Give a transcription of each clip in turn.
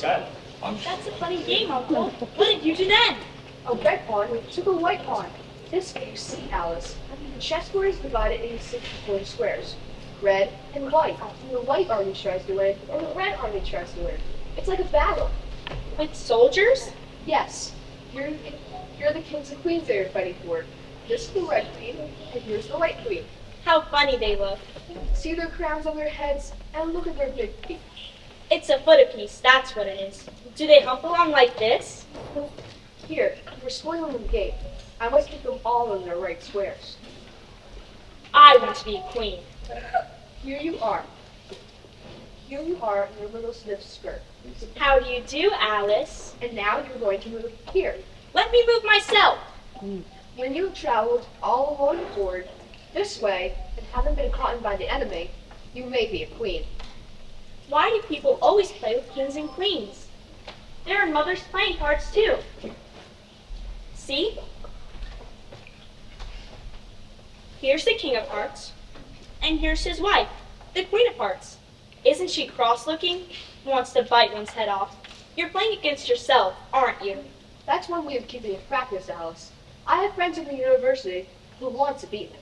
That's a funny game, Uncle. What did you do then? A red pawn took a white pawn. This way, you see, Alice. The chessboard is divided into 64 squares. Red and white. And the white army tries to win, and the red army tries to win. It's like a battle. With soldiers? Yes. You're the kings and queens they are fighting for. This is the red queen, and here's the white queen. How funny they look. See their crowns on their heads, and look at their big feet. It's a foot apiece, that's what it is. Do they hump along like this? Here, we're spoiling the game. I must get them all in their right squares. I want to be a queen. Here you are. Here you are in your little sniff skirt. How do you do, Alice? And now you're going to move here. Let me move myself. When you've traveled all along the board this way and haven't been caught by the enemy, you may be a queen. Why do people always play with kings and queens? There are mothers playing cards too. See? Here's the king of hearts, and here's his wife, the queen of hearts. Isn't she cross-looking? Wants to bite one's head off. You're playing against yourself, aren't you? That's one way of keeping it practice, Alice. I have friends at the university who want to beat me.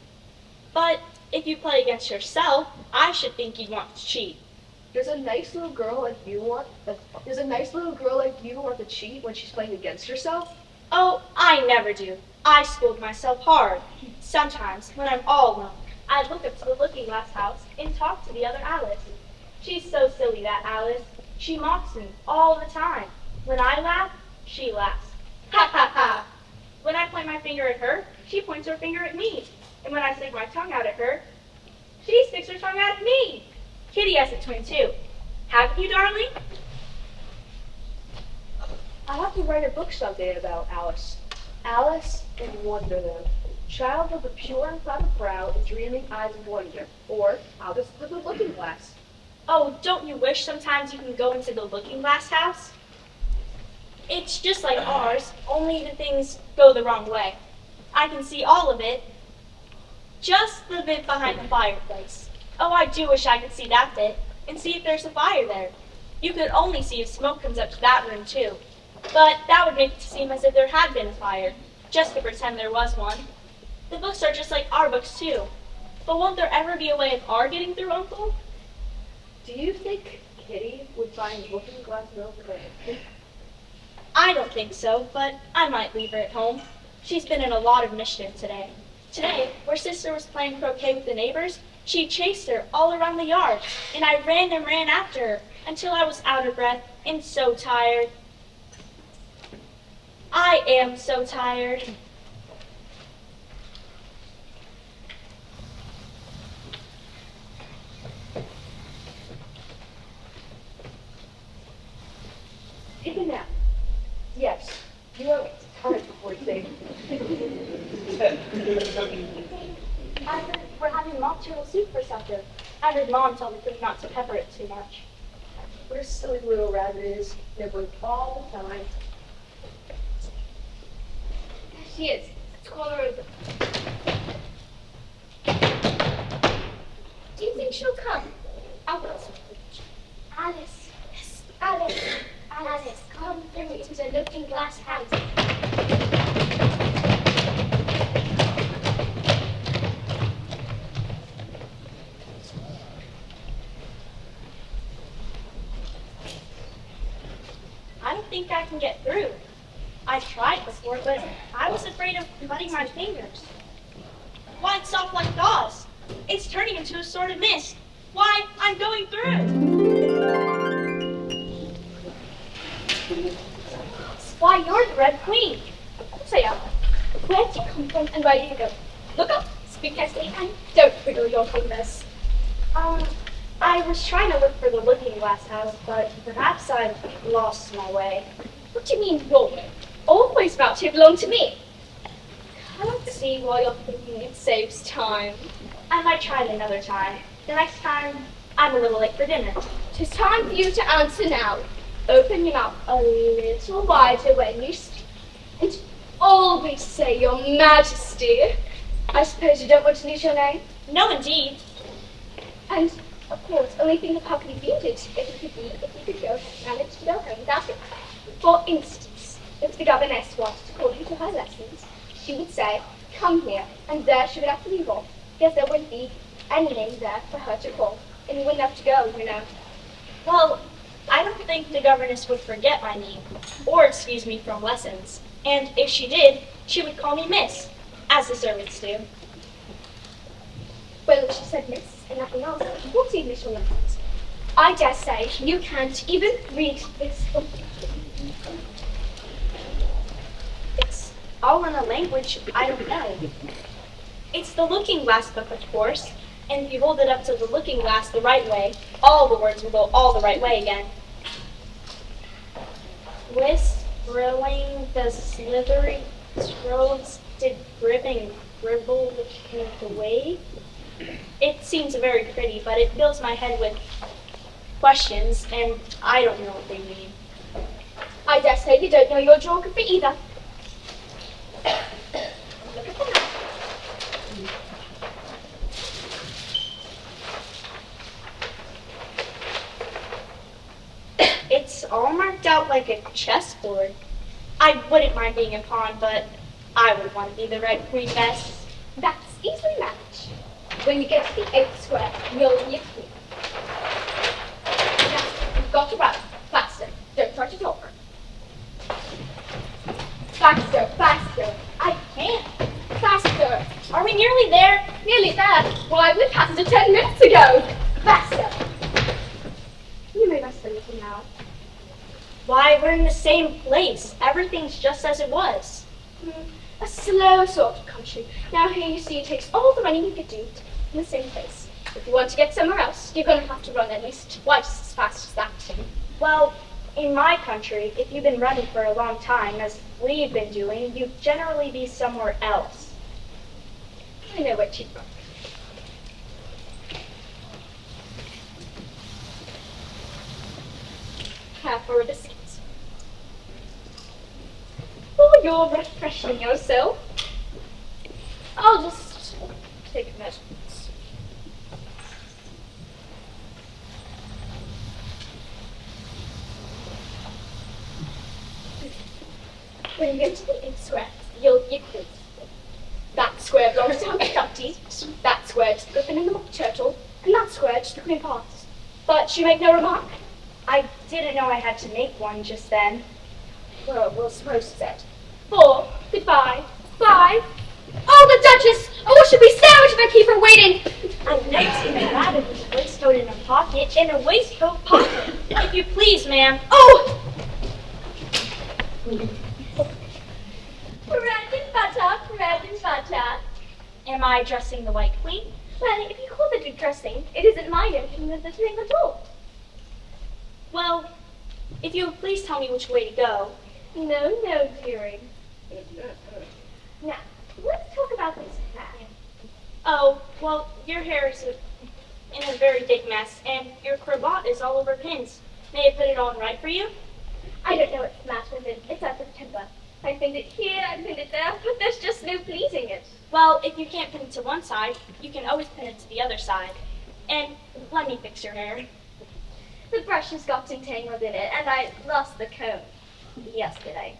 But if you play against yourself, I should think you'd want to cheat. Does a nice little girl like you want to cheat when she's playing against herself? Oh, I never do. I scold myself hard. Sometimes, when I'm all alone, I look up to the looking glass house and talk to the other Alice. She's so silly, that Alice. She mocks me all the time. When I laugh, she laughs. Ha ha ha! When I point my finger at her, she points her finger at me. And when I stick my tongue out at her, she sticks her tongue out at me. Kitty has a twin too. Haven't you, darling? I'll have to write a book someday about Alice. Alice in Wonderland. Child of the pure and clouded brow and dreaming eyes of wonder. Or Alice with the looking glass. Oh, don't you wish sometimes you can go into the looking glass house? It's just like ours, only the things go the wrong way. I can see all of it, just the bit behind the fireplace. Oh, I do wish I could see that bit, and see if there's a fire there. You could only see if smoke comes up to that room, too. But that would make it seem as if there had been a fire, just to pretend there was one. The books are just like our books, too. But won't there ever be a way of our getting through, Uncle? Do you think Kitty would find looking glass milk good? I don't think so, but I might leave her at home. She's been in a lot of mischief today. Today, where Sister was playing croquet with the neighbors, she chased her all around the yard, and I ran and ran after her until I was out of breath and so tired. I am so tired. Take a nap. Yes, you have time before sleep. I heard we're having mock turtle soup for supper. I heard Mom tell the cook not to pepper it too much. What a silly little rabbit is. Nibbling all the time. There she is. Let's call her over. Do you think she'll come? I'll go. Alice. Yes. Alice. Alice, come through to the looking glass house. I don't think I can get through. I tried before, but I was afraid of cutting my fingers. Why, it's soft like gauze. It's turning into a sort of mist. Why, I'm going through. Why, you're the Red Queen. So yeah, where do you come from and where do you go? Look up, speak carefully, and don't wiggle your fingers. I was trying to look for the looking glass house, but perhaps I've lost my way. What do you mean, your way? All the ways about here belong to me. Can't see why you're thinking it saves time. I might try it another time. The next time, I'm a little late for dinner. 'Tis time for you to answer now. Open your mouth a little wider when you speak, and always say your majesty. I suppose you don't want to lose your name? No, indeed. And, of course, only think of how convenient it would be if you could go and manage to to go home without it. For instance, if the governess wanted to call you to her lessons, she would say, come here, and there she would have to leave off, because there wouldn't be any name there for her to call, and you wouldn't have to go, you know. Well, I don't think the governess would forget my name, or excuse me from lessons. And if she did, she would call me Miss, as the servants do. Well, if she said miss and nothing else, what's the initial lessons? I dare say you can't even read this book. It's all in a language I don't know. It's the looking glass book, of course, and if you hold it up to the looking glass the right way, all the words will go all the right way again. Whispering the slithery scrolls did gripping gribble the way. It seems very pretty, but it fills my head with questions, and I don't know what they mean. I dare say you don't know your geography either. Look at the map. It's all marked out like a chessboard. I wouldn't mind being a pawn, but I would want to be the red queen best. That's easily managed. When you get to the 8th square, you'll be a queen. Now, you've got to run. Faster. Don't try to talk. Faster, faster. I can't. Faster. Are we nearly there? Nearly there. Why, we passed it 10 minutes ago. Faster. You may rest a little now. Why, we're in the same place. Everything's just as it was. A slow sort of country. Now here you see it takes all the running you could do in the same place. If you want to get somewhere else, you're going to have to run at least twice as fast as that. Well, in my country, if you've been running for a long time, as we've been doing, you'd generally be somewhere else. I know what you'd run. Have for a biscuit. Oh, you're refreshing yourself. I'll just take measurements. When you get to the 8th square, you'll be a queen. That square belongs to Humpty Dumpty, that square to the Griffin and the Mock Turtle, and that square to the Queen Path. But you make no remark. I didn't know I had to make one just then. Well, we'll suppose it's 4. Goodbye. Bye. Oh, the Duchess! Oh, what should we sandwich if I keep her waiting? A nice and rabbit with a waistcoat in a pocket, in a waistcoat pocket. If you please, ma'am. Oh! Bread and butter, bread and butter. Am I dressing the White Queen? Well, if you call it a dressing, it isn't my notion of the thing at all. Well, if you would please tell me which way to go. No, no, dearie. Now, let's talk about this hat. Oh, well, your hair is in a very big mess, and your cravat is all over pins. May I put it on right for you? I don't know what's the matter with it. It's out of temper. I pinned it here, I pinned it there, but there's just no pleasing it. Well, if you can't pin it to one side, you can always pin it to the other side. And let me fix your hair. The brush has got entangled in it, and I lost the comb yesterday.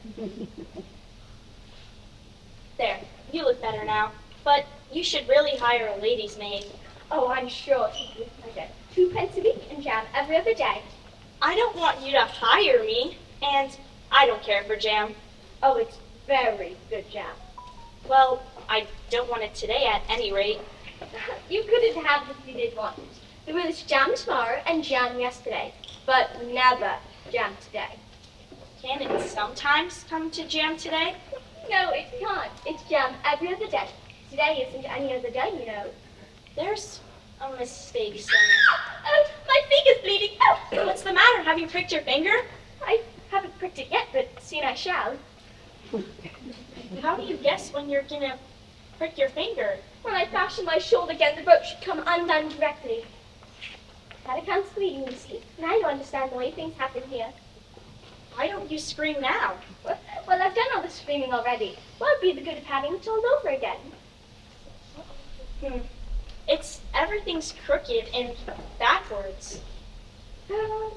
There, you look better now. But you should really hire a lady's maid. Oh, I'm sure it would be a pleasure. 2 pence a week and jam every other day. I don't want you to hire me, and I don't care for jam. Oh, it's very good jam. Well, I don't want it today at any rate. You couldn't have it if you did want it. There was jam tomorrow and jam yesterday, but never jam today. Can it sometimes come to jam today? No, it can't. It's jam every other day. Today isn't any other day, you know. There's a mistake somewhere. Oh, my finger's bleeding. Oh, What's the matter? Have you pricked your finger? I haven't pricked it yet, but soon I shall. How do you guess when you're gonna prick your finger? When I fasten my shawl again, the rope should come undone directly. That accounts for you, you see. Now you understand the way things happen here. Why don't you scream now? Well, I've done all the screaming already. What'd be the good of having it all over again? Everything's crooked and backwards.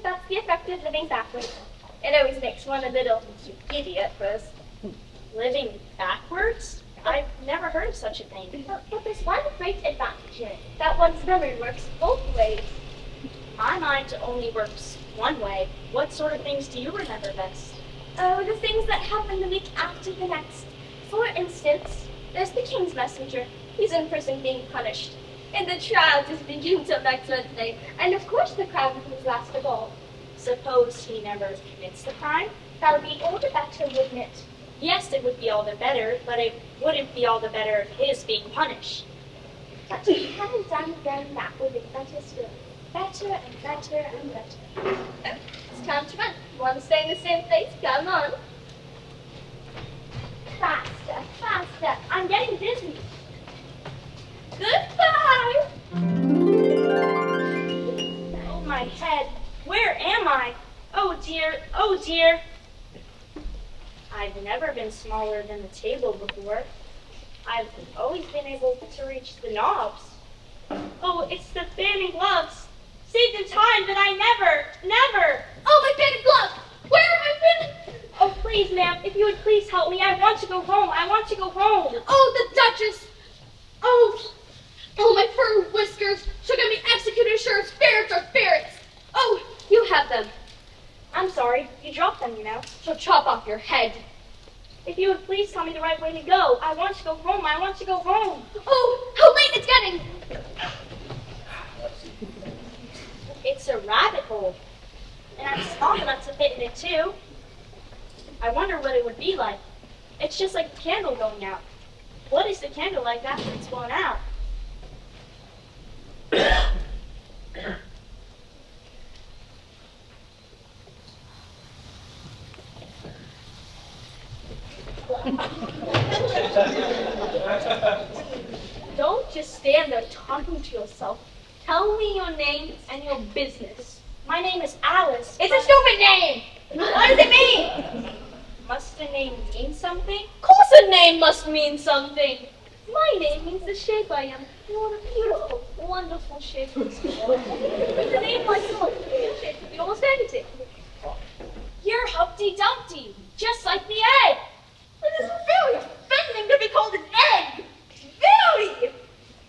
That's the effect of living backwards. It always makes one a little giddy at first. Living backwards? I've never heard of such a thing. But there's one great advantage in it, that one's memory works both ways. My mind only works one way. What sort of things do you remember best? Oh, the things that happen the week after the next. For instance, there's the king's messenger. He's in prison being punished. And the trial just begins on next Wednesday. And of course the crowd becomes last of all. Suppose he never commits the crime? That would be all the better, wouldn't it? Yes, it would be all the better, but it wouldn't be all the better of his being punished. But if he hadn't done then that would be better still. Better and better and better. It's time to run. You want to stay in the same place? Come on. Faster, faster. I'm getting dizzy. Goodbye. Oh, my head. Where am I? Oh, dear. Oh, dear. I've never been smaller than the table before. I've always been able to reach the knobs. Oh, it's the fan and gloves. Save the time, but I never. Oh, my pen and glove. Where have I been? Oh, please, ma'am, if you would please help me. I want to go home. I want to go home. Oh, the Duchess. Oh, my fur whiskers. She'll get me executed sure as spirits are spirits. Oh, you have them. I'm sorry. You dropped them, you know. She'll chop off your head. If you would please tell me the right way to go. I want to go home. I want to go home. Oh, how late it's getting. It's a rabbit hole. And I'm small enough to fit in it, too. I wonder what it would be like. It's just like a candle going out. What is the candle like after it's blown out? Don't just stand there talking to yourself. Tell me your name and your business. My name is Alice. It's a stupid name. What does it mean? Must a name mean something? Of course a name must mean something. My name means the shape I am. You're a beautiful, wonderful shape. With a name like yours, you shape could be almost anything. You're Humpty Dumpty, just like the egg. It is very offending to be called an egg. Very.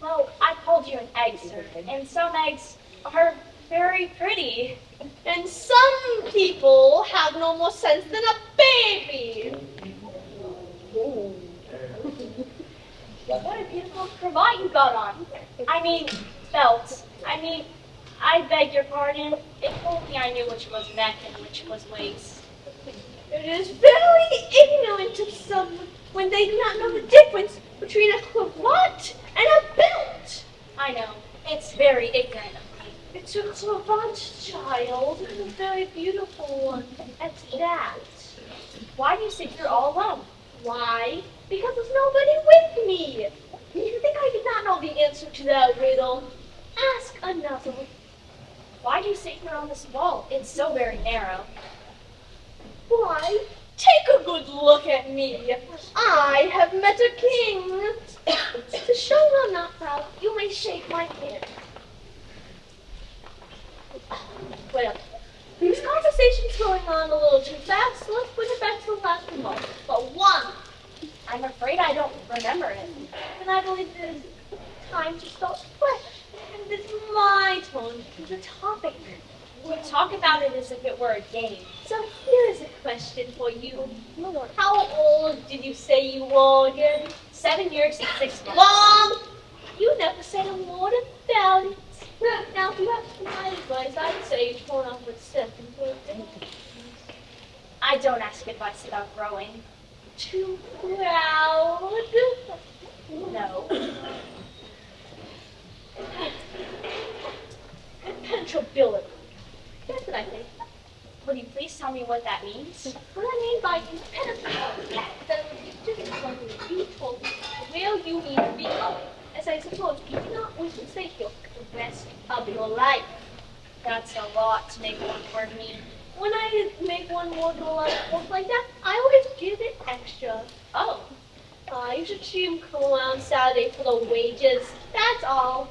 Well, I called you an egg, sir, and some eggs are very pretty. And some people have no more sense than a baby. What a beautiful cravat you got on. I mean, belt. I beg your pardon. If only I knew which was neck and which was waist. It is very ignorant of some when they do not know the difference between a cravat and a belt. I know. It's very ignorant of me. It's a cravat, child, a very beautiful one at that. Why do you sit here all alone? Why? Because there's nobody with me. You think I did not know the answer to that riddle? Ask another. Why do you sit here on this wall? It's so very narrow. Why? Take a good look at me. I have met a king. To show I'm not proud, you may shake my hand. Well, this conversation's going on a little too fast, so let's put it back to the last remark. But one, I'm afraid I don't remember it. and I believe it is time to start fresh. And it's my turn to the topic. We talk about it as if it were a game. So here is a question for you. How old did you say you were again? 7 years and 6 months. Mom! You never said a word about it. Now, if you ask my advice, I'd say you turn off with second birthday. I don't ask advice about growing. Too proud. No. Impenetrability. That's what I think. Would you please tell me what that means? What I mean by impenetrability is that you just want to be told where you need to be going. As I suppose you do not wish to stay here the rest of your life. That's a lot to make one word mean. When I make one word in a lot of work like that, I always give it extra. Oh, You should see him come around Saturday for the wages. That's all.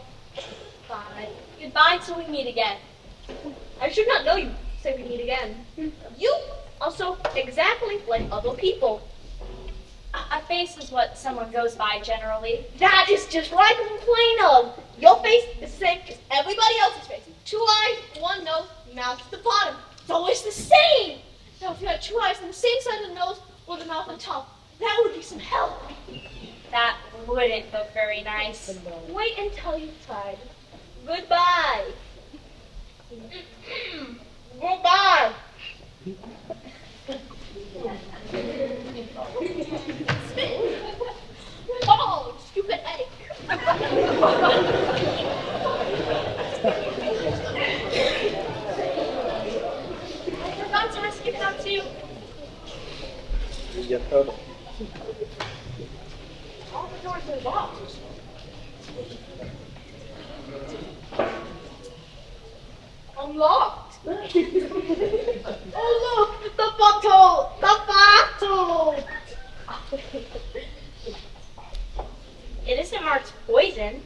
fine. Goodbye till we meet again. I should not know you. Say we meet again. You also exactly like other people. A face is what someone goes by generally. That is just what I complain of. Your face is the same as everybody else's face. 2 eyes, 1 nose, mouth at the bottom. It's always the same. Now, if you had 2 eyes on the same side of the nose or the mouth on top, that would be some help. That wouldn't look very nice. Wait until you've tried. Goodbye. Goodbye. Oh, stupid egg. I forgot to ask you about too. All the doors are locked. Unlocked. Oh look, the bottle! The bottle! It isn't marked poison.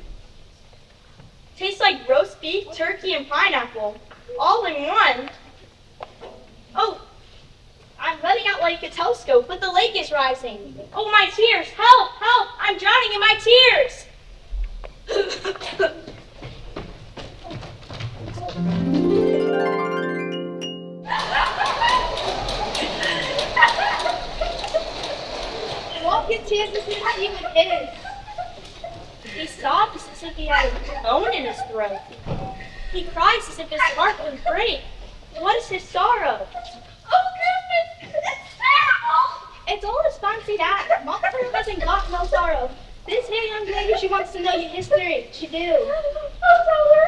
Tastes like roast beef, turkey, and pineapple. All in one. Oh, I'm letting out like a telescope, but the lake is rising. Oh, my tears! Help! Help! I'm drowning in my tears! What your tears is not even his. He sobs as if he had a bone in his throat. He cries as if his heart would break. What is his sorrow? Oh goodness, it's terrible! It's all his fancy that. Mother hasn't got no sorrow. This here young lady, she wants to know your history. She do. I'll tell her.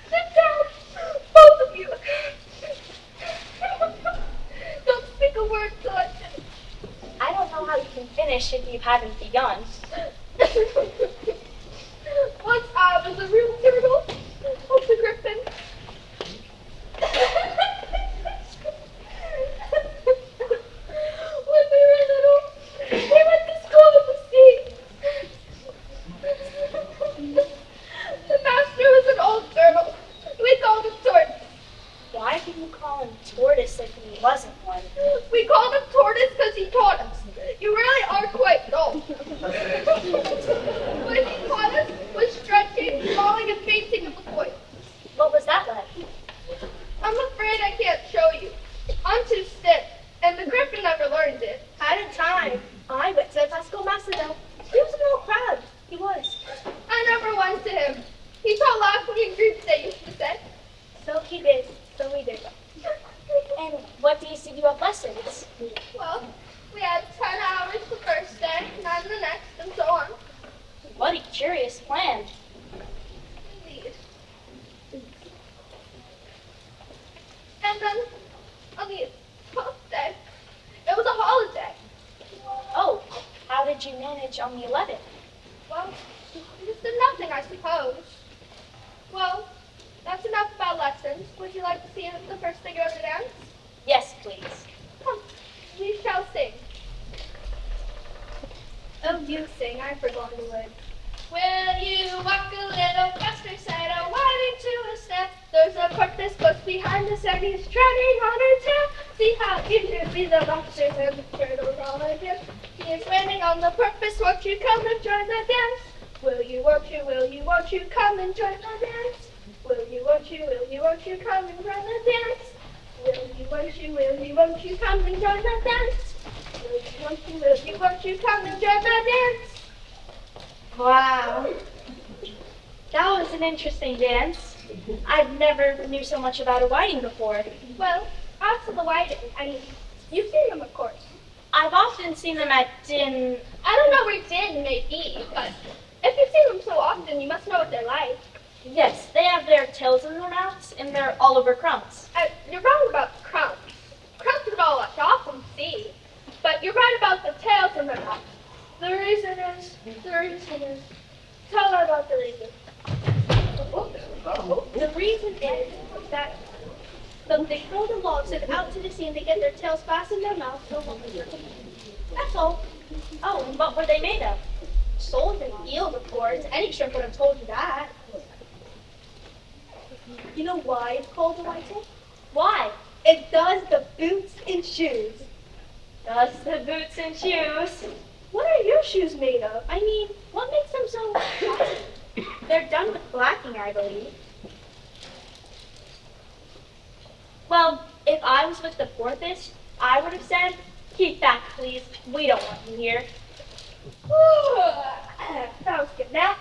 Sit down, both of you. Don't speak a word, son. I don't know how you can finish if you haven't begun. Once I was a real turtle, was a griffin. When we were little, we went to school at the sea. The master was an old turtle. We called him Tortoise. Why did you call him Tortoise if he wasn't one? We called him Tortoise because he taught us. You really are quite dull. What he taught us was stretching, falling, and fainting in the voice. What was that like? I'm afraid I can't show you. I'm too stiff, and the griffin never learned it. Hadn't time. I went to the classical master though. He was an old crowd. He was. I never went to him. He taught laughing in groups, they used to say. So he did. So we did. And what do you see you have lessons? Well, we had 10 hours the first day, 9 the next, and so on. What a curious plan. Indeed. And then, on the 12th day, it was a holiday. Oh, how did you manage on the 11th? Well, we just did nothing, I suppose. Well, that's enough about lessons. Would you like to see the first figure of the dance? Yes, please. Come, we shall sing. Oh, you sing. I forgot the words. Will you walk a little faster, said a whining to a step. There's a porpoise close behind us, and he's treading on her tail. See how eagerly the lobsters and the turtles all again. He is waiting on the porpoise. Won't you come and join the dance? Will you, won't you come and join the dance? Will you, won't you come and join the dance? Will you, won't you come and join the dance? Won't you come and join the dance? Wow. That was an interesting dance. I've never knew so much about a whiting before. Well, as to the whiting, I mean, you've seen them, of course. I've often seen them at din. I don't know where din may be, but if you've seen them so often, you must know what they're like. Yes, they have their tails in their mouths and they're all over crumps. You're wrong about the crumps. Crumps is all I often see, but you're right about the tails in their mouths. The reason is, tell her about the reason. The reason is that they throw the logs out to the sea and they get their tails fastened in their mouths. That's all. Oh, and what were they made of? Sold and eels, of course. Any shrimp would have told you that. You know why it's called a whiting? Why? and shoes. Just the boots and shoes. What are your shoes made of? I mean, what makes them so classy? They're done with blacking, I believe. Well, if I was with the porpoise, I would have said, keep back, please. We don't want you here. That was good. Now,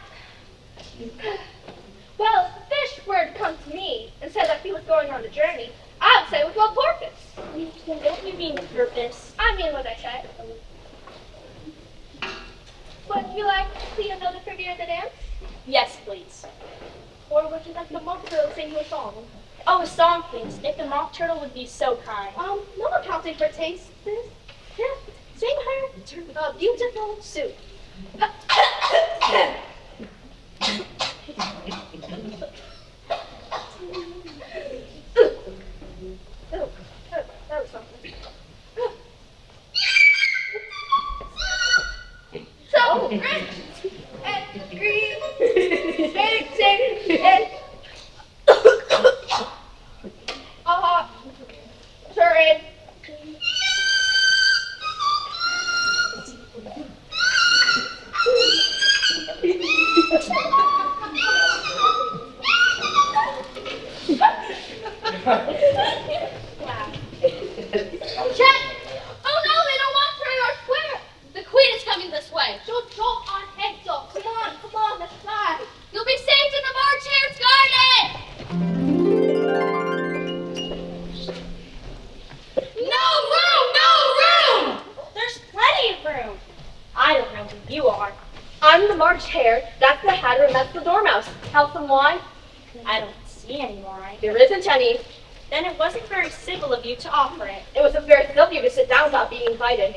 well, if the fish were to come to me and said that he was going on a journey, I would say with what porpoise. Don't you mean purpose? I mean what I said. Would you like to see another figure of the dance? Yes, please. Or would you like the mock turtle to sing you a song? Oh, a song, please. If the mock turtle would be so kind. No accounting for taste. Yeah, sing her a beautiful suit. That was something. So, red and green, sing, and turn. Check! Oh no, they don't want her in our square! The queen is coming this way. She'll jump on heads off. Come on, let's fly. You'll be safe in the March Hare's garden! No room! There's plenty of room. I don't know who you are. I'm the March Hare, that's the Hatter, and that's the Dormouse. Have some wine? I don't see any wine. There isn't any. Then it wasn't very civil of you to offer it. It was very civil of you to sit down without being invited.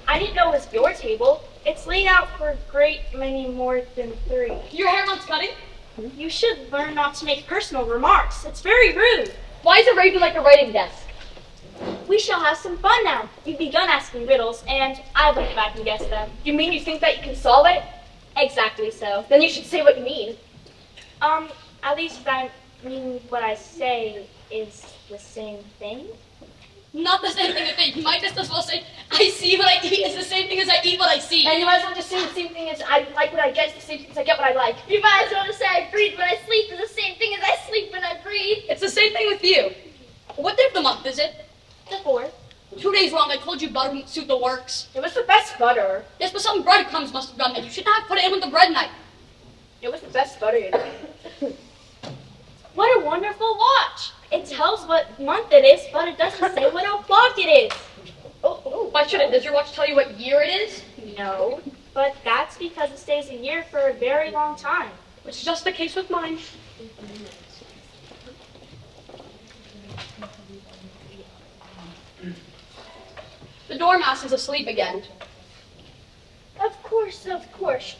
I didn't know it was your table. It's laid out for a great many more than 3. Your hair wants cutting? You should learn not to make personal remarks. It's very rude. Why is it raven like a writing desk? We shall have some fun now. You've begun asking riddles, and I believe I can guess them. You mean you think that you can solve it? Exactly so. Then you should say what you mean. At least I mean what I say is the same thing. Not the same thing I think. You might just as well say, I see what I eat is the same thing as I eat what I see. And you might as well just say the same thing as I like what I get, the same thing as I get what I like. You might as well say I breathe when I sleep is the same thing as I sleep when I breathe. It's the same thing with you. What day of the month is it? The 4th. 2 days wrong. I told you butter wouldn't suit the works. It was the best butter. Yes, but some breadcrumbs must have done that. You shouldn't have put it in with the bread knife. It was the best butter, you know. What a wonderful watch. It tells what month it is, but it doesn't say what o'clock it is. Why shouldn't? Does your watch tell you what year it is? No, but that's because it stays a year for a very long time. Which is just the case with mine. The dormouse is asleep again. Of course,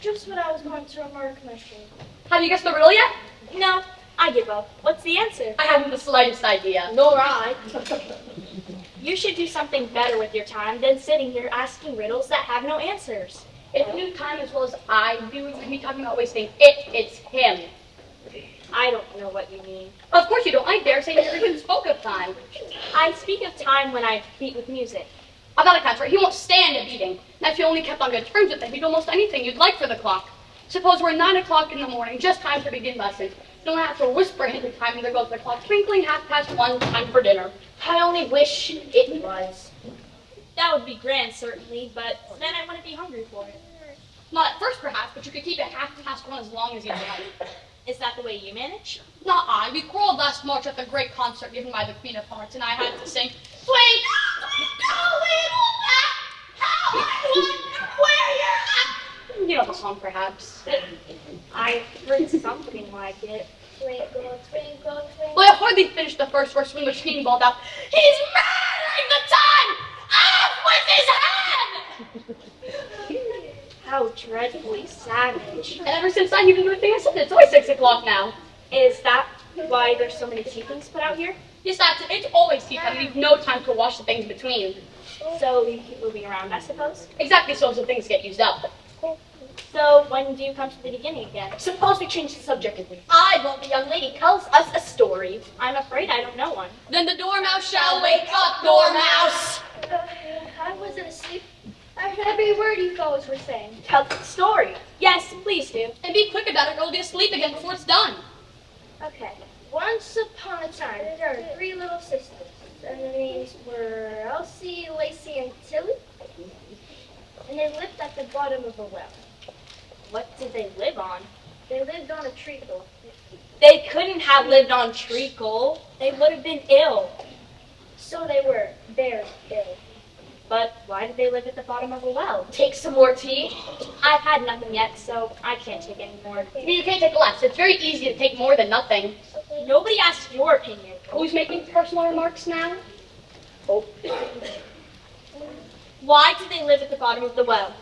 just what I was going to remark, myself. Have you guessed the riddle yet? No, I give up. What's the answer? I haven't the slightest idea. Nor I. You should do something better with your time than sitting here asking riddles that have no answers. If you knew time as well as I do, you'd be talking about wasting it's him. I don't know what you mean. Of course you don't. I dare say you never even spoke of time. I speak of time when I beat with music. I've got a catch for it. He won't stand a beating. And if you only kept on good terms with him, he'd do almost anything you'd like for the clock. Suppose we're 9 o'clock in the morning, just time to begin lessons. Don't have to whisper into time, either goes the clock twinkling 1:30, time for dinner. I only wish it was. That would be grand, certainly, but then I wouldn't be hungry for it. Not at first, perhaps, but you could keep it 1:30 as long as you'd like. Is that the way you manage? Not I. We quarreled last March at the great concert given by the Queen of Hearts, and I had to sing, Twinkle, little bat, how I wonder where you're at. You know the song, perhaps. I've heard something like it. Twinkle, twinkle, twinkle. Well, I hardly finished the first verse when the machine bawled out, He's murdering the time! Off with his hand! How dreadfully savage. And ever since then, you've been doing the thing I said. It's always 6 o'clock now. Is that why there's so many tea things put out here? Yes, that's it. It's always tea time. We've no time to wash the things between. So you keep moving around, I suppose? Exactly so as the things get used up. So when do you come to the beginning again? Suppose we change the subject. I want the young lady tells us a story. I'm afraid I don't know one. Then the dormouse shall wake up, dormouse! I wasn't asleep. I heard every word you fellows were saying. Tell the story. Yes, please do. And be quick about it or you'll be asleep again before it's done. Okay. Once upon a time, there were three little sisters. And their names were Elsie, Lacey, and Tilly. And they lived at the bottom of a well. What did they live on? They lived on a treacle. They couldn't have lived on treacle. They would have been ill. So they were very ill. But why did they live at the bottom of a well? Take some more tea. I've had nothing yet, so I can't take any more. I mean, you can't take less. It's very easy to take more than nothing. Nobody asked your opinion. Who's making personal remarks now? Oh. Why did they live at the bottom of the well?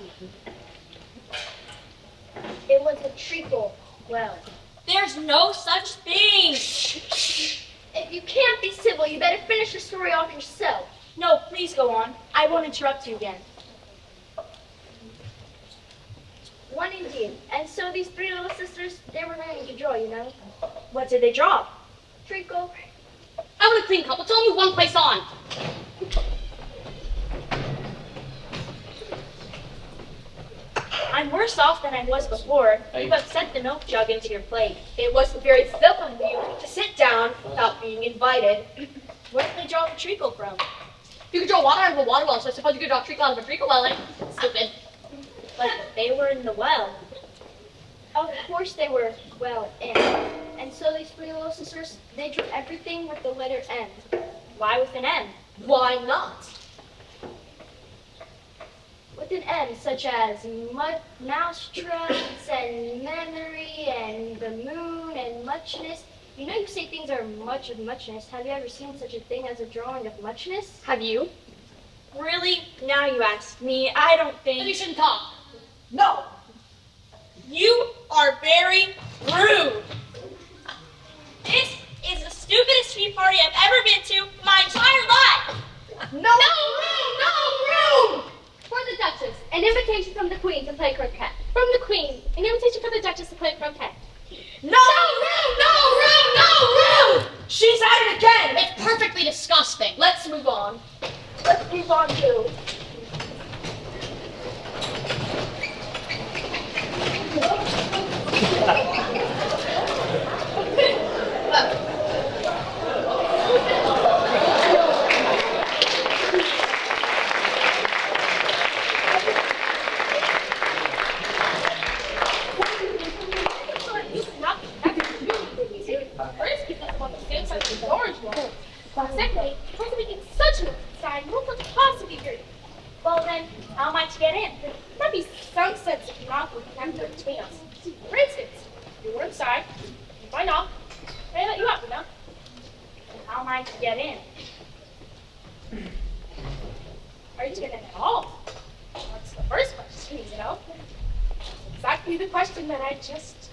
It was a treacle well. There's no such thing. If you can't be civil, you better finish the story off yourself. No, please go on. I won't interrupt you again. One indeed. And so these three little sisters, they were learning to draw, you know. What did they draw? Treacle. I want a clean cup. Let's all move one place on. I'm worse off than I was before. You've upset the milk jug into your plate. It wasn't very civil of you to sit down without being invited. Where did they draw the treacle from? You could draw water out of a water well, so I suppose you could draw a treacle out of a treacle well, eh? Stupid. But they were in the well. Of course they were well in. And so these three little sisters, they drew everything with the letter M. Why with an M? Why not? With an M, such as mousetraps and memory and the moon and muchness. You know you say things are much of muchness. Have you ever seen such a thing as a drawing of muchness? Have you? Really? Now you ask me. I don't Then you think... shouldn't talk. No. You are very rude. This is the stupidest tea party I've ever been to my entire life. No room! For the Duchess, an invitation from the Queen to play croquet. From the Queen, an invitation for the Duchess to play croquet. No room! She's at it again! It's perfectly disgusting. Let's move on. Let's move on too. Secondly, because we get such a sign, what could possibly hurt? Well then, how am I to get in? There'd be some sense of monopoly connected between us. For instance, you were inside, if I knock, I let you out, you know? How am I to get in? Are you to get in at all? That's the first question, you know? That's exactly the question that I just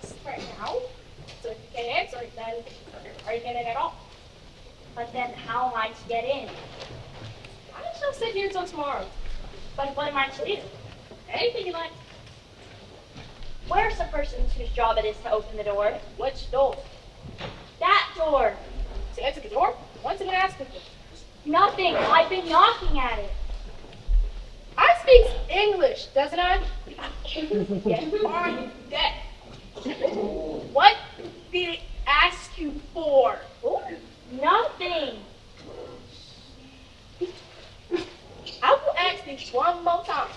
asked right now. So if you can't answer it, then are you getting in at all? But then how am I to get in? I shall sit here until tomorrow. But what am I to do? Anything you like. Where's the person whose job it is to open the door? Which door? That door. To answer the door? What's it asking for? Nothing. I've been knocking at it. I speak English, doesn't I? Get on deck. What did it ask you for? Nothing. I will ask this one more time.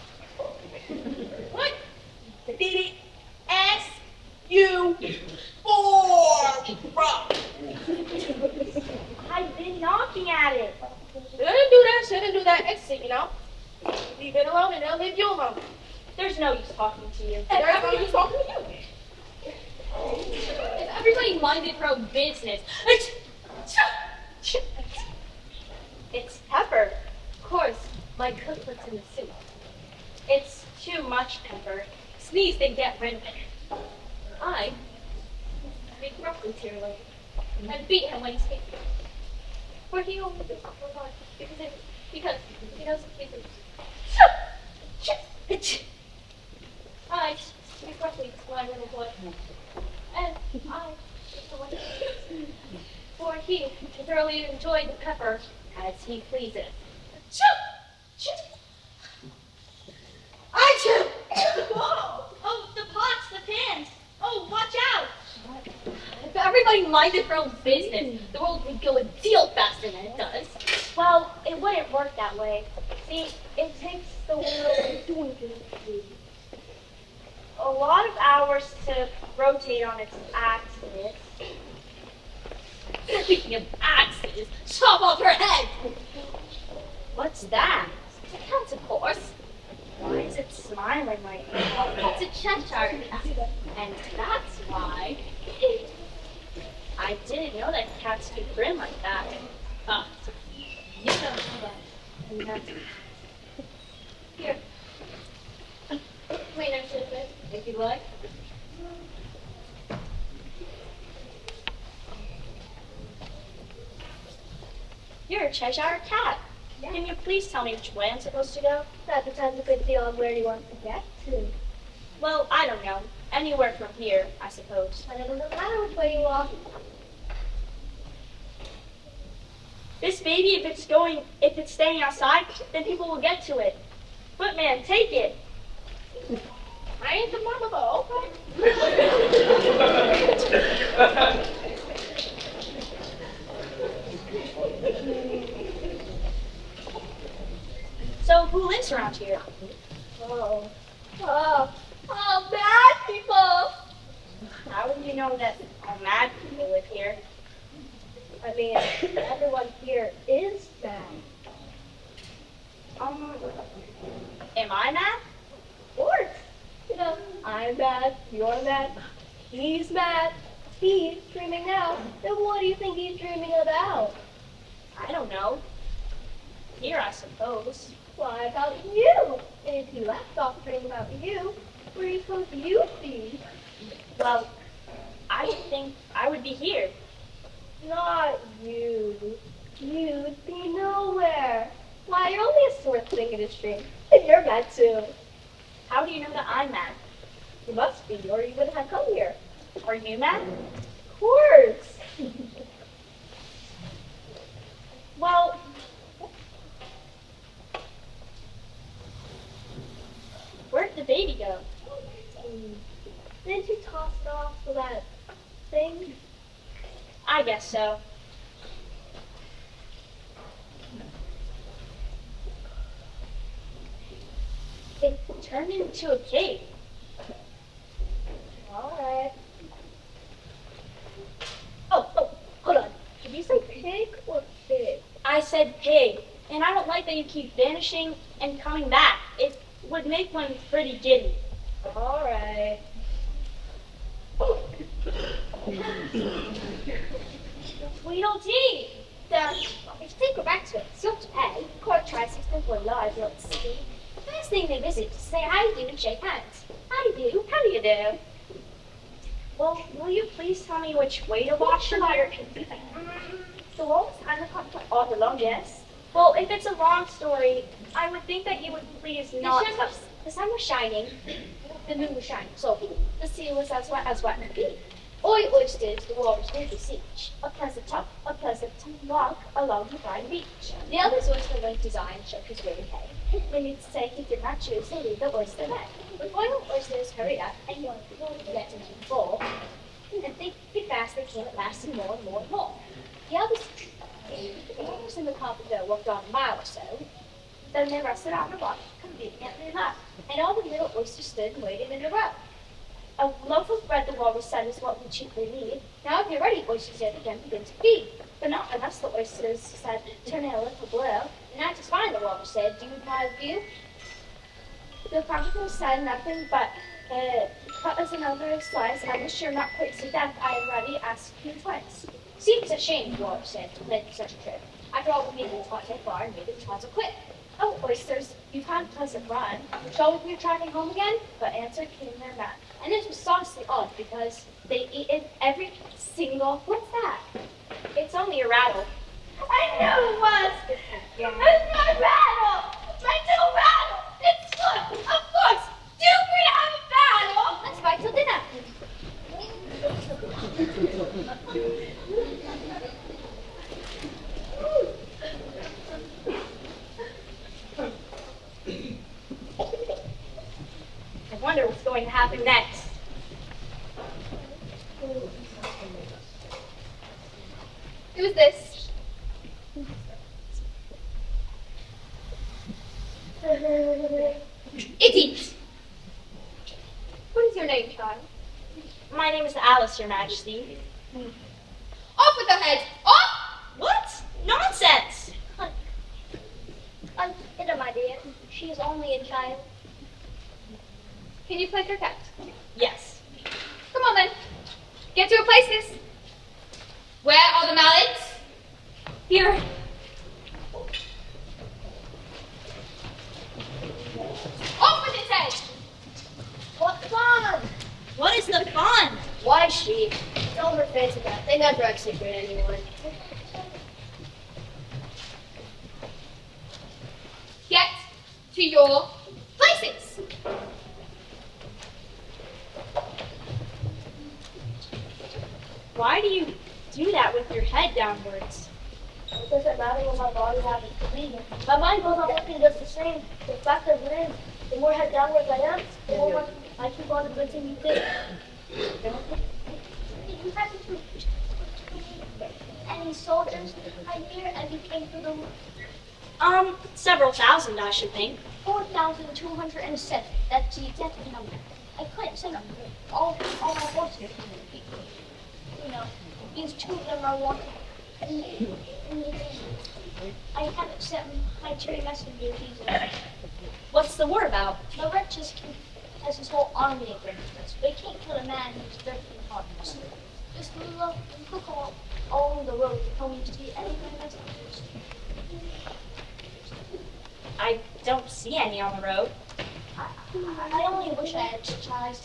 What did it ask you for, bro? I've been knocking at it. Shouldn't do that exit, you know? Leave it alone and they'll leave you alone. There's no use talking to you. There's no use talking to you. If everybody minded their own business. It's pepper. Of course, my cook puts in the soup. It's too much pepper. Sneeze, then get rid of it. I speak roughly to your lady and beat him when he speaks. For he only does because he knows he's I speak roughly to my little boy. And I just the one for he thoroughly enjoyed the pepper as he pleases. world's business, the world would go a deal faster than it does. Well, it wouldn't work that way. See, it takes the world a lot of hours to rotate on its axis. Speaking of axes, chop off her head! What's that? It counts, of course. Why is it smiling right now? It's a Cheshire cat, and that's why. I didn't know that cats could grin like that. You don't know that. And that's... Here. Wait, next to it, if you like. You're a Cheshire cat. Can you please tell me which way I'm supposed to go? That depends a good deal on where you want to get to. Well, I don't know. Anywhere from here, I suppose. And it doesn't matter which way you walk. This baby, if it's staying outside, then people will get to it. Footman, take it. I ain't the mama, but okay. So, who lives around here? Oh, bad people. How do you know that all mad people live here? I mean, everyone here is bad. Am I mad? Of course. You know, I'm mad, you're mad, he's mad, he's dreaming now. Then what do you think he's dreaming about? I don't know. Here, I suppose. Why about you? And if he left off dreaming about you, where do you suppose you'd be? Well, I would think I would be here. Not you. You'd be nowhere. Why, you're only a sore thing in his dream. And you're mad too. How do you know that I'm mad? You must be, or you wouldn't have come here. Are you mad? Of course. Well, where'd the baby go? Didn't you toss it off for that thing? I guess so. It turned into a cave. Alright. Oh, hold on. Did you say pig or pig? I said pig, and I don't like that you keep vanishing and coming back. It would make one pretty giddy. Alright. Tweedledee! If you think back to it, it's not A. Court tries to explain live, let's see. First thing they visit to say how you do and shake hands. How do you do? How do you do? Well, will you please tell me which way to wash your hair? The walls kind of come all along, yes. Well, if it's a long story, I would think that you would please not tell. The sun was shining, the moon was shining, so the sea was as wet as wet could be. Oi, oysters, the waters did beseech. A pleasant walk along the briny beach. The eldest oyster went his eye and shook his weary head. Then he'd say he did not choose to leave the oyster bed. The royal oysters hurried up and yawned to get into the bowl. And thick and fast they came at last, and more and more and more. The eldest and the carpenter walked on a mile or so. Then they rested on the rock, conveniently enough, and all the little oysters stood and waited in a row. A loaf of bread, the walrus said, is what we chiefly need. Now, if you're ready, oysters yet again begin to feed. But not unless the oysters said, turning a little blue. And that's just fine, the walrus said. Do you mind view? The carpenter said nothing but, cut us another slice. I wish you're not quite to death. I am ready, ask you twice. Seems a shame, the walrus said, to make such a trip. After all, the meeting was not take far, and maybe the chance will quit. Oh, oysters, you've had a pleasant run. Shall we be driving home again? But answer came there not. And this was saucy odd because they eaten every single. What's that? It's only a rattle. I knew it was. It's my rattle. My little rattle. It's good. Of course. Do we have a battle? Let's fight till dinner. I wonder what's going to happen next. Idiot! What is your name, child? My name is Alice, Your Majesty. Off with her head! Off! What? Nonsense! Consider, my dear, she is only a child. Can you place your cat? Yes. Come on then. Get to your places. Where are the mallets? Here. Off with its head! What fun! What is the fun? Why she? Tell her fancy that. They never execute anyone. Get to your places. Why do you do that with your head downwards? It doesn't matter what my body happens to be. My mind goes on working just the same. The fact of it is, the more head downwards I am, the more I keep on advancing you think. You haven't any soldiers, I hear, and you came through the Several thousand, I should think. 4,207. That's the exact number. I couldn't send all my horses. You know, these two of them are wanted. I haven't sent my two messengers either. What's the war about? The wretch has his whole army against us. They can't kill a man who's 13 hearts. Just look all over the road. Tell me to see any of my messengers. I don't see any on the road. I only wish I had ties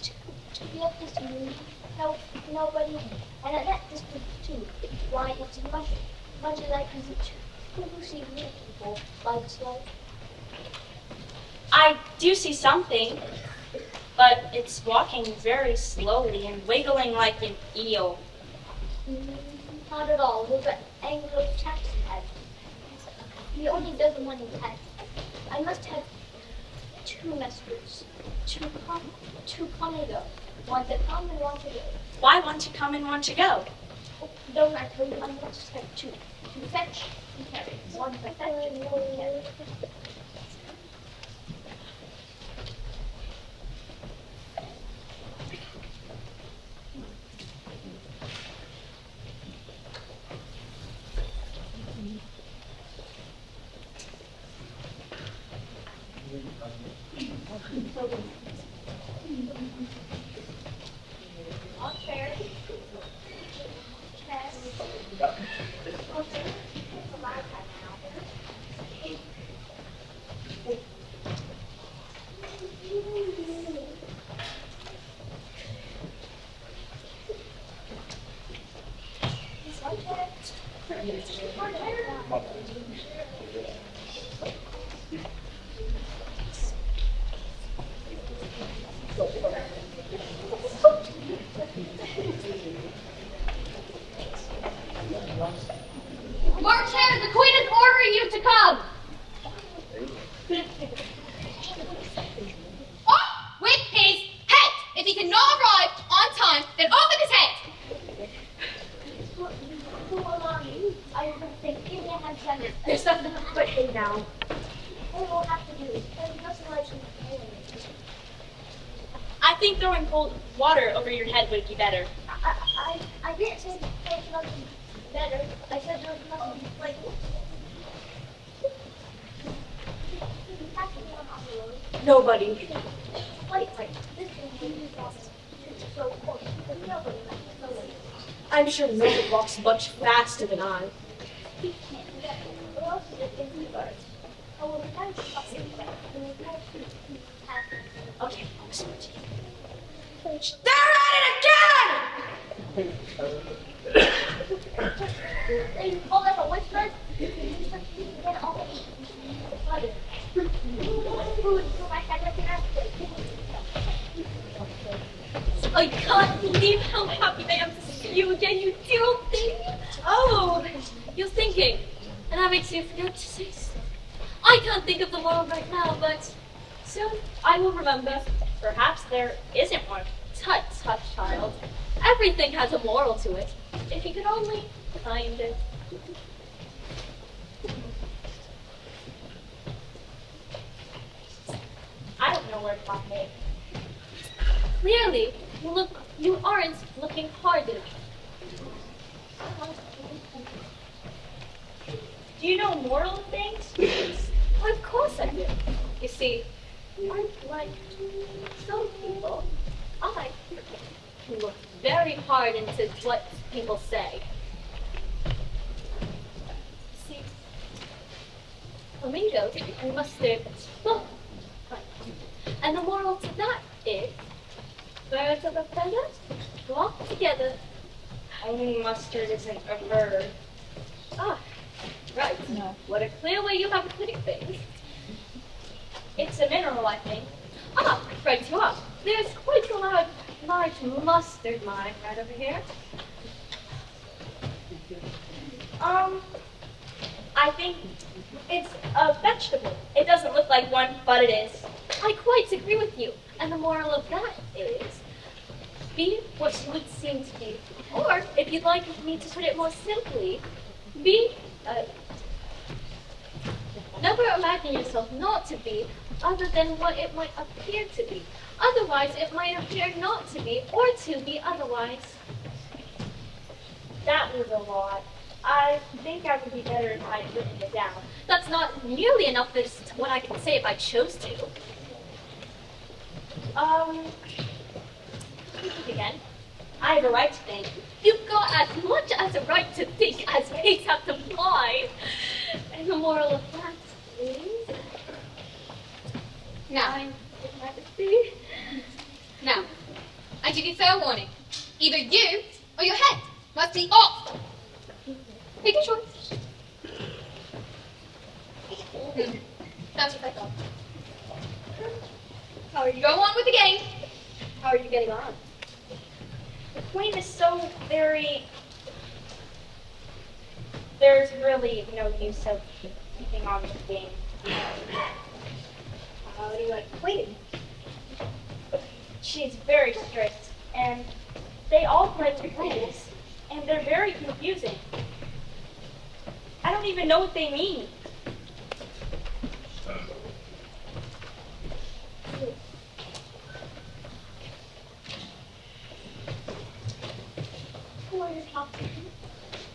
to be at this moon, help nobody, and at that distance too. Why, it's much as I can reach. Who see real people like so? I do see something, but it's walking very slowly and wiggling like an eel. Not at all. Look at Anglo taxi head. He only does one in 10. I must have two messengers. Two come and go. One to come and one to go. Why one to come and one to go? Oh, don't I tell you, I must have two. To fetch and carry. One to fetch and one to carry. Not fair. Chess. Okay. It's a lot of time now. Martin, the Queen is ordering you to come. Off with his head. If he cannot arrive on time, then off with his head. Who are you? I will think. Give me a hand, Senator. There's nothing quickly now. What will have to do? There's nothing like you. I think throwing cold water over your head would be better. I didn't say there was nothing better. I said there was nothing like. Nobody. Wait. This is so close. Nobody likes nobody. I'm sure Mildred walks much faster than I. He can't do that. What else is it in regards? I will have to talk to you. Okay, I'll listen to you. They're at it again! They call that a whisper? Get all flooded. Food for my head like an earthquake. I can't believe how happy I am to see you again, you dear old thing. Oh, you're thinking, and that makes you forget to say so. I can't think of the world right now, but soon I will remember. Perhaps there isn't one. Tut, tut, child. Everything has a moral to it, if you could only find it. on me. Clearly, you aren't looking hard enough. Do you know moral things? Of course I do. You see, like some people, I look very hard into what people say. See, flamingos and mustard both fight. And the moral to that is, birds of a feather flock together. Mustard isn't a bird. Ah, right. No. What a clear way you have of putting things. It's a mineral, I think. Ah, right you are. There's quite a large mustard mine right over here. I think it's a vegetable. It doesn't look like one, but it is. I quite agree with you. And the moral of that is, be what you would seem to be. Or, if you'd like me to put it more simply, never imagine yourself not to be other than what it might appear to be. Otherwise, it might appear not to be, or to be otherwise. That was a lot. I think I would be better if I had written it down. That's not nearly enough as to what I can say if I chose to. Think again. I have a right to think. You've got as much as a right to think as pigs have to fly. And the moral of that is... Now, I give you fair warning. Either you or your head must be off. Take a choice. That's what I thought. How are you? Go on with the game. How are you getting on? The queen is so very... There's really no use of keeping on with the game. How do you like the queen? She's very strict, and they all play with rules, and they're very confusing. I don't even know what they mean. Who are you talking to?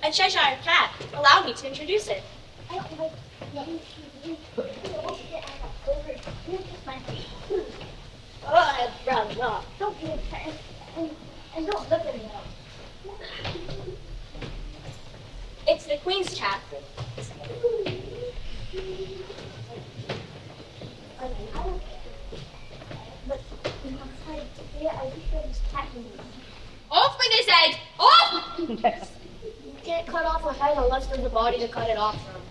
A Cheshire cat. Allow me to introduce it. I don't like young people. Oh, I'd rather not. Don't be a pet and don't look at me. It's the queen's cat. But I wish there was cat in me. Off with his head! Off! You can't cut off a head unless there's a body to cut it off from.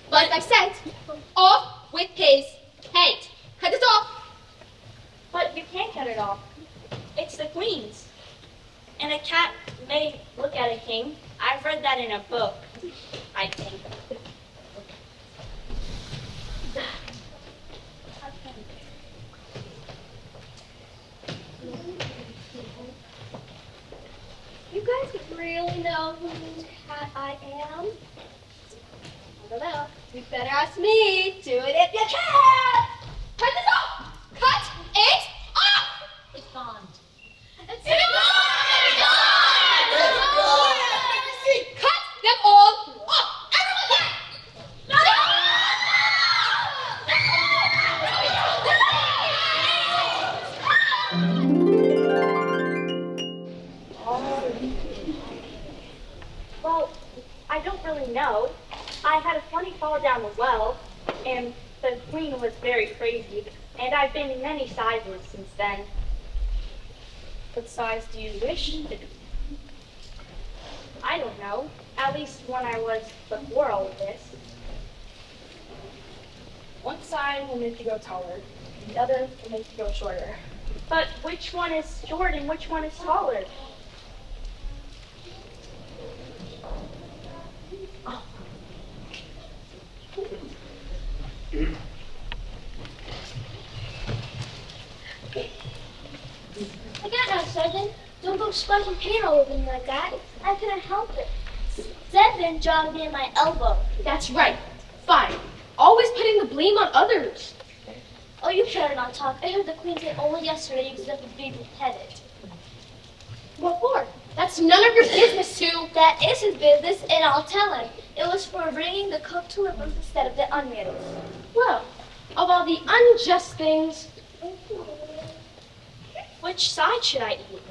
But I said, off with his head. Cut it off. But you can't cut it off. It's the queen's. And a cat may look at a king. I've read that in a book, I think. You guys really know whose cat I am? I don't know. You better ask me. Do it if you can. Cut it off. Cut it off. It's gone. It's gone. Cut them all off. Everyone there. Well, I don't really know. I had a funny fall down the well, and the queen was very crazy, and I've been in many sizes since then. What size do you wish to be? I don't know. At least when I was before all of this. One side will make you go taller. The other will make you go shorter. But which one is short and which one is taller? I got no, Sergeant. Don't go splashing paint all over me like that. I couldn't help it. Instead, then jogged in my elbow. That's right. Fine. Always putting the blame on others. Oh, you better not talk. I heard the Queen say only yesterday you got the baby headed. What for? That's none of your business, Sue. That is his business, and I'll tell him. It was for bringing the cook to her roof instead of the onions. Well, of all the unjust things, Which side should I eat?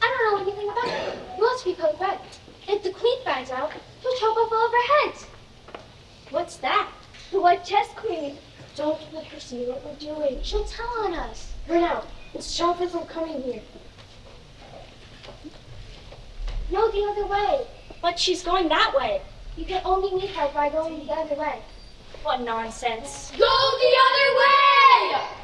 I don't know anything about it. You ought to be put red. If the Queen finds out, she'll chop off all of our heads. What's that? The White Chess Queen. Don't let her see what we're doing. She'll tell on us. Run out. And stop her from coming here. No, the other way. But she's going that way. You can only meet her by going the other way. What nonsense. Go the other way!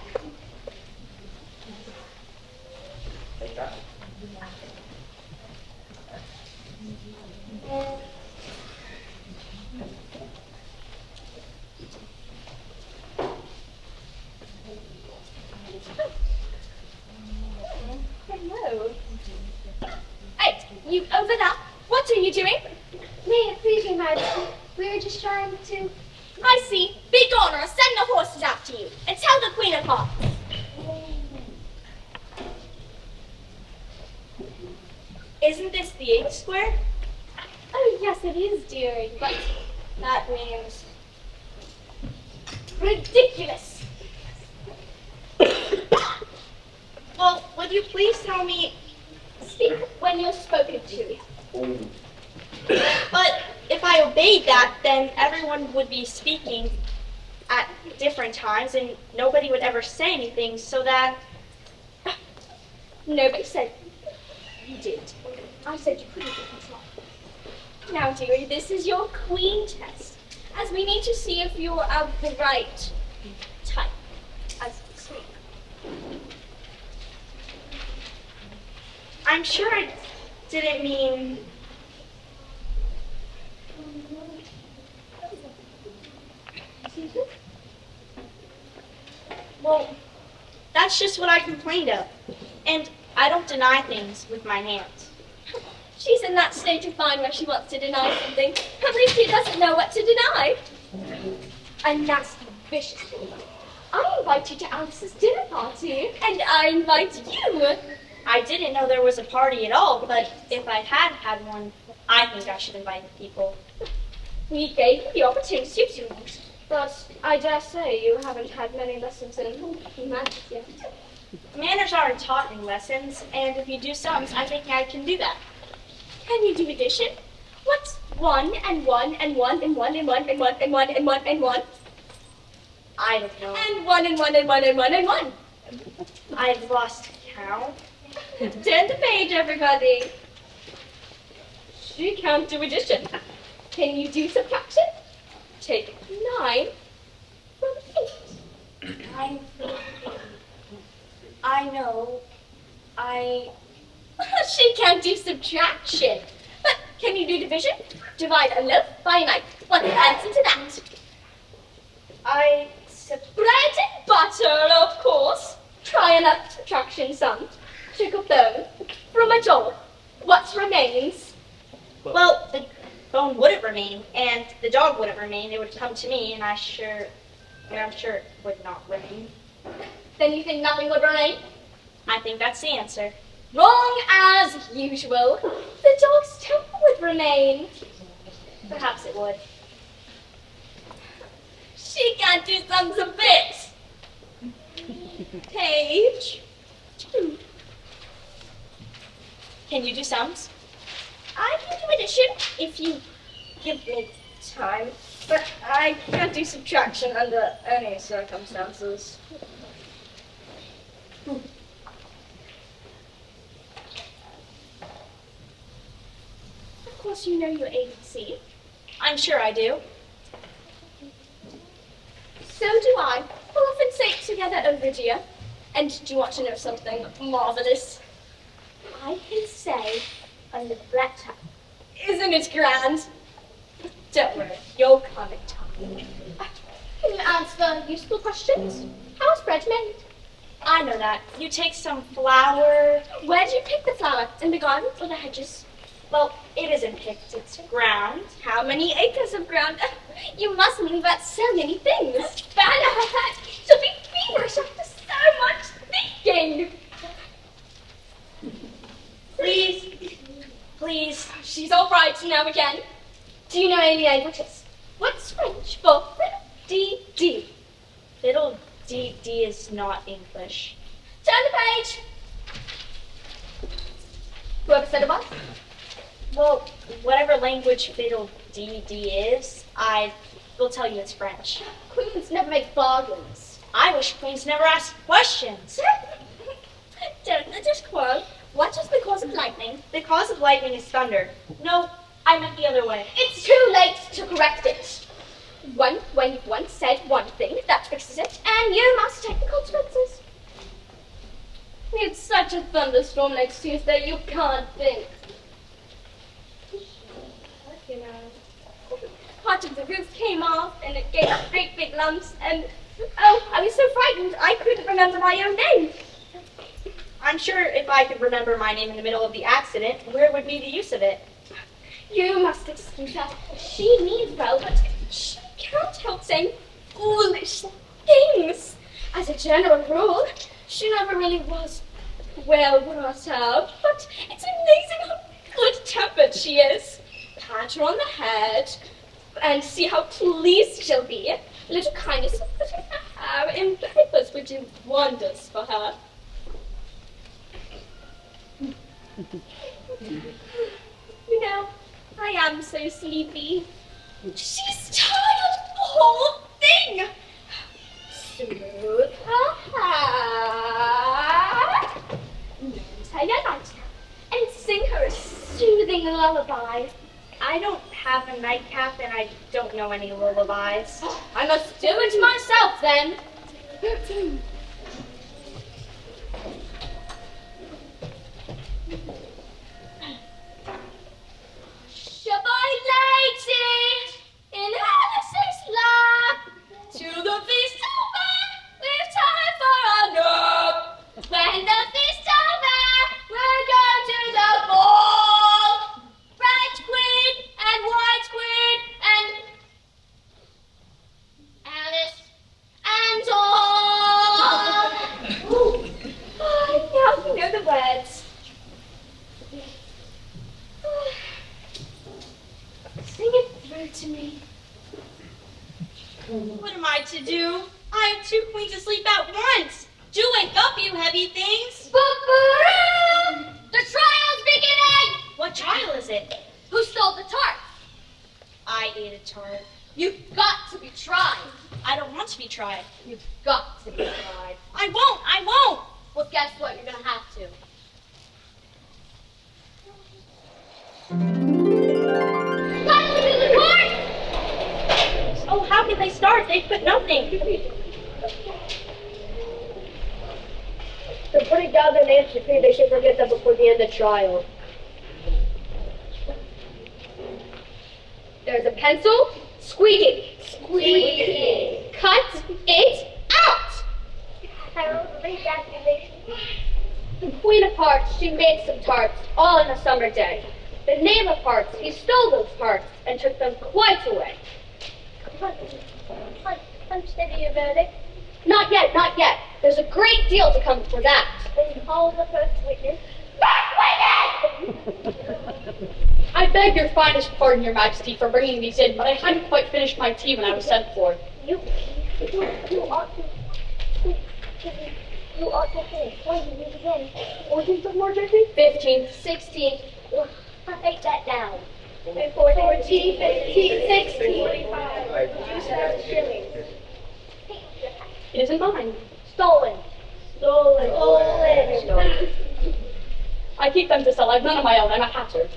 Hello. Hey, you over there? What are you doing? May it please your Majesty, we were just trying to... I see. Be gone or I'll send the horses after you. And tell the Queen of Hearts. Isn't this the 8th square? Oh, yes, it is, dearie, but That means ridiculous. well, would you please tell me? Speak when you're spoken to. But if I obeyed that, then everyone would be speaking at different times and nobody would ever say anything, so that Nobody said you did. I said you couldn't get control. Now, dearie, this is your queen test, as we need to see if you're of the right type, as we speak. I'm sure I didn't mean. Well, that's just what I complained of. And I don't deny things with my hands. She's in that state of mind where she wants to deny something. At least she doesn't know what to deny. A nasty, vicious woman. I invite you to Alice's dinner party, and I invite you. I didn't know there was a party at all, but if I had had one, I think I should invite the people. We gave you the opportunity to, but I dare say you haven't had many lessons in manners yet. Manners aren't taught in lessons, and if you do sums, I think I can do that. Can you do addition? What's 1 and 1 and 1 and 1 and 1 and 1 and 1 and 1 and 1? I don't know. And 1 and 1 and 1 and 1 and 1. I've lost count. Turn the page, everybody. She can't do addition. Can you do subtraction? Take 9 from 8. I know. She can't do subtraction. But can you do division? Divide a loaf by a 9. What's the answer to that? Bread and butter, of course. Try another subtraction sum. Take a bone from a dog. What remains? Well, the bone wouldn't remain, and the dog wouldn't remain. It would come to me, and I'm sure it would not remain. Then you think nothing would remain? I think that's the answer. Wrong as usual. The dog's temper would remain. Perhaps it would. She can't do sums a bit. Page 2. Can you do sums? I can do addition if you give me time, but I can't do subtraction under any circumstances. Of course you know your ABC. I'm sure I do. So do I. We'll often say it together over dear. And do you want to know something marvelous? I can say under the black tie. Isn't it grand? Don't worry, you'll come in time. Can you answer useful questions? How's bread made? I know that. You take some flour. Where do you pick the flower? In the garden or the hedges? Well, It isn't picked, it's ground. How many acres of ground? You must move about so many things. Bad. She'll be feverish after so much thinking. Please. She's all right now again. Do you know any languages? What's French for D? Fiddle D is not English. Turn the page. Whoever said it was? Well, whatever language fiddle D is, I will tell you it's French. Queens never make bargains. I wish queens never asked questions. Don't let us quarrel. What is the cause of lightning? The cause of lightning is thunder. No, I meant the other way. It's too late to correct it. When you've once said one thing, that fixes it, and you must take the consequences. We had such a thunderstorm next Tuesday, you can't think. You know, part of the roof came off, and it gave up great big lumps, and I was so frightened I couldn't remember my own name. I'm sure if I could remember my name in the middle of the accident, where would be the use of it? You must excuse her. She means well, but she can't help saying foolish things. As a general rule, she never really was well brought up, but it's amazing how good-tempered she is. Pat her on the head and see how pleased she'll be. A little kindness and putting her hair in papers would do wonders for her. You know, I am so sleepy. She's tired of the whole thing. Soothe her hair. Tie your nightcap and sing her a soothing lullaby. I don't have a nightcap and I don't know any lullabies. I must do it myself then. Shabby lady in Alice's lap, to the feast over, we've time for a nap. When the feast over, we're going to the ball. Red queen and white queen and Alice and all. Now you know the words. Sing it through to me. What am I to do? I have two queens asleep at once. Do wake up, you heavy things. Boo-boo! The trial's beginning! What trial is it? Who stole the tart? I ate a tart. You've got to be tried. I don't want to be tried. You've got to be tried. I won't. Well, guess what? You're gonna have to. Let's do the tart! Oh, how can they start? They've put nothing. They're putting down their names for fear they should forget them before the end of trial. There's a pencil. Squeaking. Squeaking. Cut it out! Harold, read that relation. The Queen of Hearts, she made some tarts, all in a summer day. The Knave of Hearts, he stole those tarts and took them quite away. Consider your verdict. Not yet, not yet. There's a great deal to come for that. Then call the first witness. First witness! I beg your finest pardon, Your Majesty, for bringing these in, but I hadn't quite finished my tea when I was sent for. You ought to finish. When did you begin? 14th of March, I think? 15th, 16th. Take that down. 14, 15, 16. 45. Shillings. It isn't mine. Stolen. I keep them to sell. I've none of my own. I'm a hatter.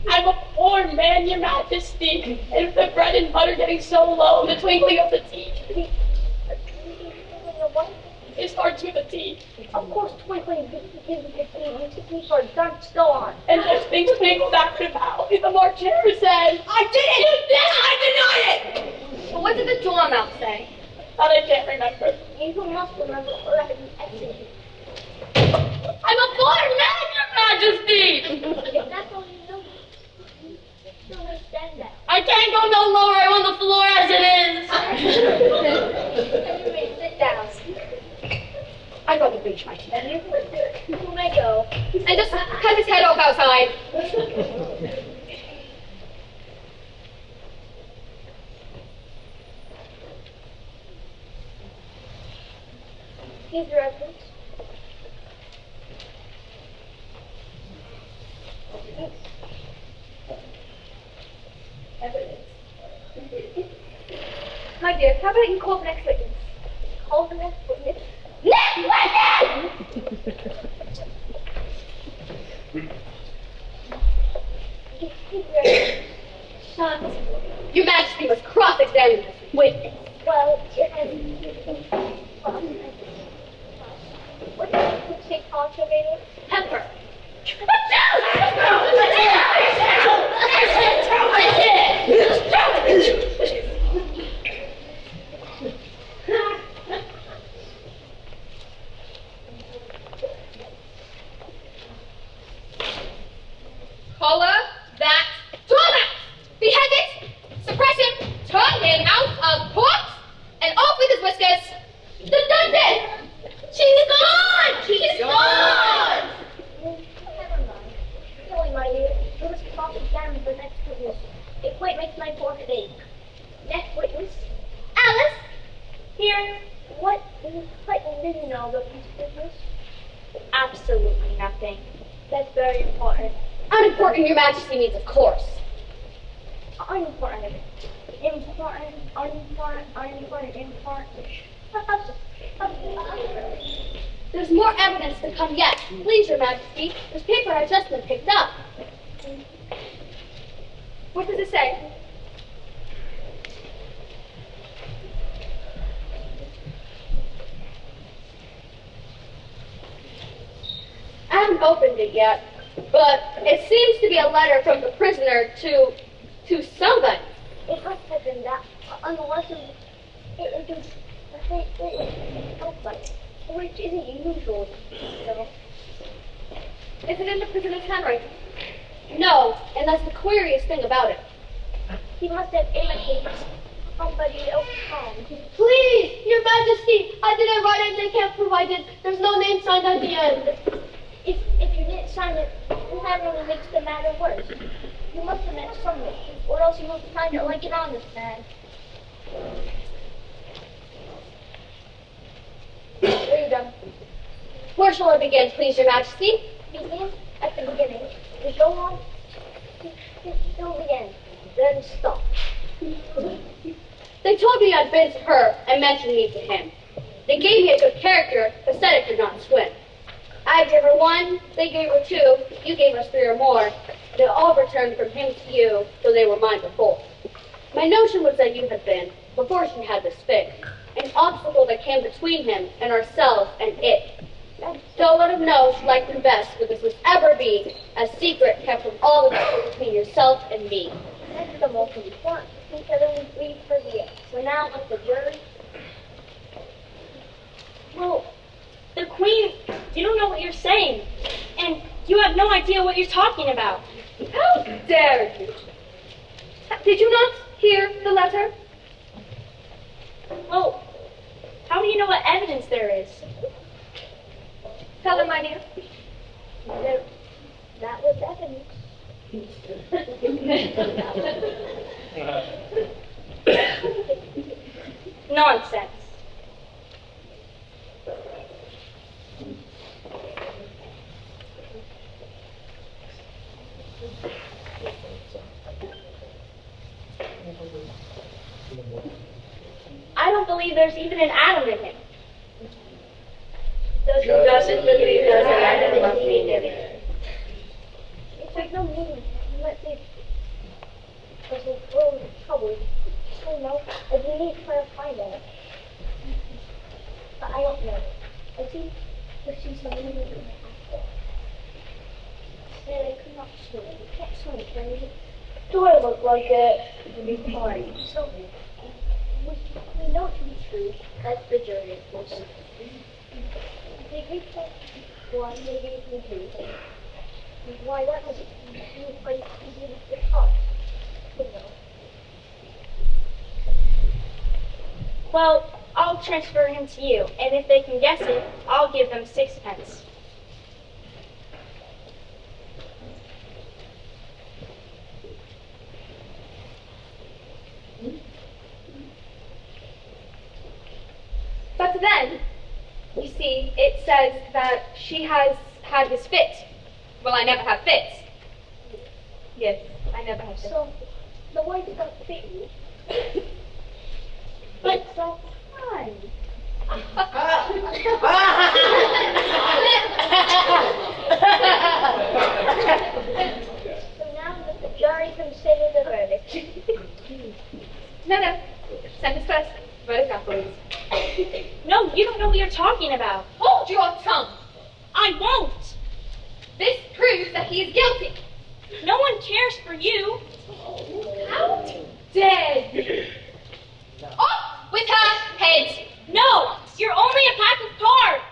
I'm a poor man, Your Majesty, and with the bread and butter getting so low, the twinkling of the tea. It starts with a T. Of course, twinkling begins with a T. You took me for a dunce. Go on. And those things being back about. The Marcher said, I did it! Yes, I deny it! But what did the dormouse say? That I can't remember. You must remember or I can execute. I'm a foreign man, Your Majesty! If that's all you know, don't understand that. I can't go no lower. I'm on the floor as it is. Anyway, sit down. I'd rather bleach my teeth. You may go. And just cut his head off outside. Here's your evidence. Evidence. My dear, how about you call the next witness? Call the next witness? Next witness! Shut. Your Majesty must cross-examine this witness. Well, what did you say contraband? Pepper. Collar that doormat. Behead it, suppress him, turn him out of court, and off with his whiskers. The Dundon! She's gone! She's gone! Never mind. Really, my dear, you must cross-examine the next witness. It quite makes my forehead ache. Next witness? Alice! Here, What did you know about this business? absolutely nothing. That's very important. Unimportant, Your Majesty means, of course. Unimportant. Important. There's more evidence to come yet. Please, Your Majesty, this paper has just been picked up. What does it say? I haven't opened it yet, but it seems to be a letter from the prisoner to somebody. It must have been that, unless it is nobody, which isn't usual. So, Is it in the prisoner's handwriting? No, and that's the queeriest thing about it. he must have imitated somebody else's hand. Please, Your Majesty, I didn't write it. They can't prove I did. There's no name signed at the end. If you didn't sign it, that only makes the matter worse. You must have meant something, or else you must sign it like an honest man. Read them. Where shall I begin, please, Your Majesty? Begin at the beginning. You go on till the end. Then stop. They told me I'd been to her and mentioned me to him. They gave me a good character, but said I could not swim. I gave her 1, they gave her 2, you gave us 3 or more. They all returned from him to you, though they were mine before. My notion was that you had been, before she had this fit, an obstacle that came between him and ourselves and it. Don't let him know she liked him best, but this must ever be a secret kept from all the people between yourself and me. That's the most important thing that we read for the end. So now with the jury. Well, the Queen, you don't know what you're saying. And you have no idea what you're talking about. How dare you? Did you not hear the letter? Well, how do you know what evidence there is? Tell them, my dear. That was evidence. Nonsense. I don't believe there's even an atom in him. Doesn't believe there's an atom in him. It has no meaning. Let me. Because we're full of trouble. I don't know. I do need to try to find that. But I don't know. I think there seems to be something in the apple. And I could not swim. You can't swim, can you? Do I look like it? To be fine. So, we know to be true. That's the jury, of course. They agree to Why, maybe you can do. Why, that was quite easy to get caught. You know. Well, I'll transfer him to you, and if they can guess it, I'll give them 6 pence. But then, you see, it says that she has had his fit. Well, I never have fits. Yes, I never have fits. So, the wife got fit you? But So, fine. So now let the jury consider the verdict. No. Sentence first. Verdict afterwards. no, you don't know what you're talking about. Hold your tongue. I won't. This proves that he is guilty. No one cares for you. How dare you? Off with her head. No, you're only a pack of cards.